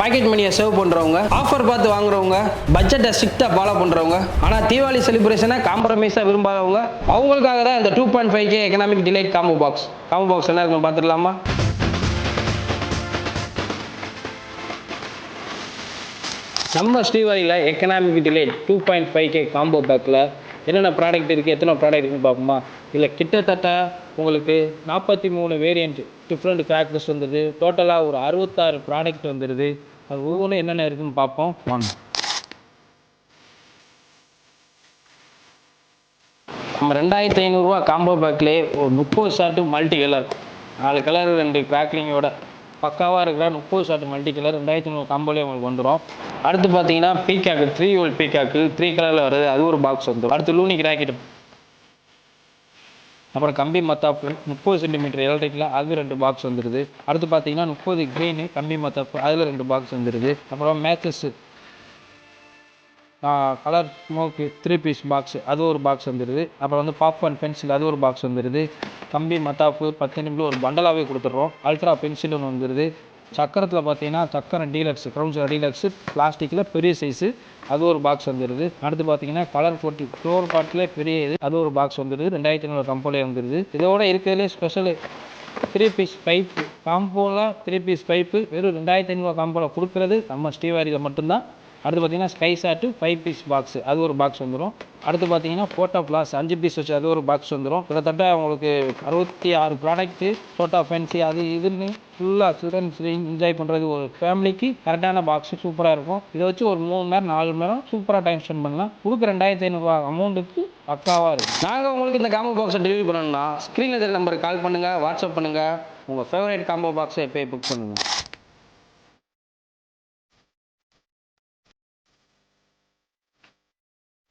Packet மணியை save பண்ணுறவங்க, offer பார்த்து வாங்குறவங்க, பட்ஜெட்டை ஸ்ட்ரிக்டாக ஃபாலோ பண்ணுறவங்க, ஆனால் தீபாவளி செலிப்ரேஷனை காம்ப்ரமைஸாக விரும்பாதவங்க, அவங்களுக்காக தான் இந்த 2.5K economic delight combo box. Combo box என்ன இருக்குன்னு பார்த்துடலாமா? நம்ம ஸ்ரீவாரியில் எக்கனாமிக் டிலைட் 2.5K காம்போ பேக்கில் என்னென்ன ப்ராடக்ட் இருக்குது, எத்தனை ப்ராடக்ட் இருக்குன்னு பார்ப்போமா? இதில் கிட்டத்தட்ட உங்களுக்கு 43 வேரியண்ட் டிஃப்ரெண்ட் ஃபேக்டர்ஸ் வந்துடுது. டோட்டலாக ஒரு 66 ப்ராடக்ட் வந்துடுது. அது ஒவ்வொன்றும் என்னென்ன இருக்குதுன்னு பார்ப்போம் வாங்க. நம்ம 2500 காம்போ பேக்லேயே ஒரு 30 ஷார்ட்டு மல்டி கலர், 4 கலர் 2 கிராக்லிங்கோட பக்காவாக இருக்கிற 30 ஷார்ட் மல்டி கலர் 2500 காம்போலேயே உங்களுக்கு வந்துடும். அடுத்து பார்த்தீங்கன்னா பீகாக்கு 3 வோல்ட் பீகாக்கு 3 கலரில் வருது, அது ஒரு பாக்ஸ் வந்துடும். அடுத்து லூனிக் ராக்கெட், அப்புறம் கம்பி மத்தாப்பு 30 சென்டிமீட்டர் எலக்ட்ரிக்கில் அது 2 பாக்ஸ் வந்துடுது. அடுத்து பார்த்தீங்கன்னா 30 க்ரீனு கம்பி மத்தாப்பு அதில் 2 பாக்ஸ் வந்துடுது. அப்புறம் matches colour smoke 3 piece box அது ஒரு பாக்ஸ் வந்துடுது. அப்புறம் வந்து பாப்கார்ன் பென்சில் அது ஒரு பாக்ஸ் வந்துடுது. கம்பி மத்தாப்பு 10 நிமிடம் ஒரு பண்டலாகவே கொடுத்துட்றோம். அல்ட்ரா பென்சில் ஒன்று வந்துடுது. சக்கரத்தில் பார்த்தீங்கன்னா சக்கரம் டீலக்ஸ் க்ரௌன்ஸ் டீலக்ஸு பிளாஸ்டிக்கில் பெரிய சைஸு அது ஒரு பாக்ஸ் வந்துடுது. அடுத்து பார்த்தீங்கன்னா கலர் 40 ஃப்ளோர் பாட்டில் பெரிய இது அது ஒரு பாக்ஸ் வந்துடுது. 2500 கம்போலே வந்துடுது. இதோட இருக்கிறதுலே ஸ்பெஷலு 3 பீஸ் பைப்பு காம்போவில் 3 பீஸ் பைப்பு வெறும் 2500 காம்போவில் கொடுக்குறது நம்ம ஸ்ரீவாரியில் மட்டும்தான். அடுத்து பார்த்தீங்கன்னா ஸ்கை ஷாட்டு 5 பீஸ் பாக்ஸ் அது ஒரு பாக்ஸ் வந்துடும். அடுத்து பார்த்தீங்கன்னா ஃபோட்டோ ஃப்ளாஸ் 5 பீஸ் வச்சு அது ஒரு பாக்ஸ் வந்துடும். கிட்டத்தட்ட உங்களுக்கு 66 ப்ராடக்ட்டு ஃபோட்டோ ஃபேன்சி அது இதுன்னு ஃபுல்லாக சில்ட்ரன்ஸ் என்ஜாய் பண்ணுறது ஒரு ஃபேமிலிக்கு கரெக்டான பாக்ஸு சூப்பராக இருக்கும். இதை வச்சு ஒரு 3 மணி நேரம் 4 மணி நேரம் சூப்பராக டைம் ஸ்பெண்ட் பண்ணலாம். கொடுக்குற 2500 அமௌண்ட்டுக்கு பக்காவாக இருக்கும். நாங்கள் உங்களுக்கு இந்த காம்போ பாக்ஸை டெலிவரி பண்ணணும்னா ஸ்க்ரீனில் இருக்கிற நம்பருக்கு கால் பண்ணுங்கள், வாட்ஸ்அப் பண்ணுங்கள். உங்கள் ஃபேவரட் காம்போ பாக்ஸை எப்போயே புக் பண்ணுங்கள்.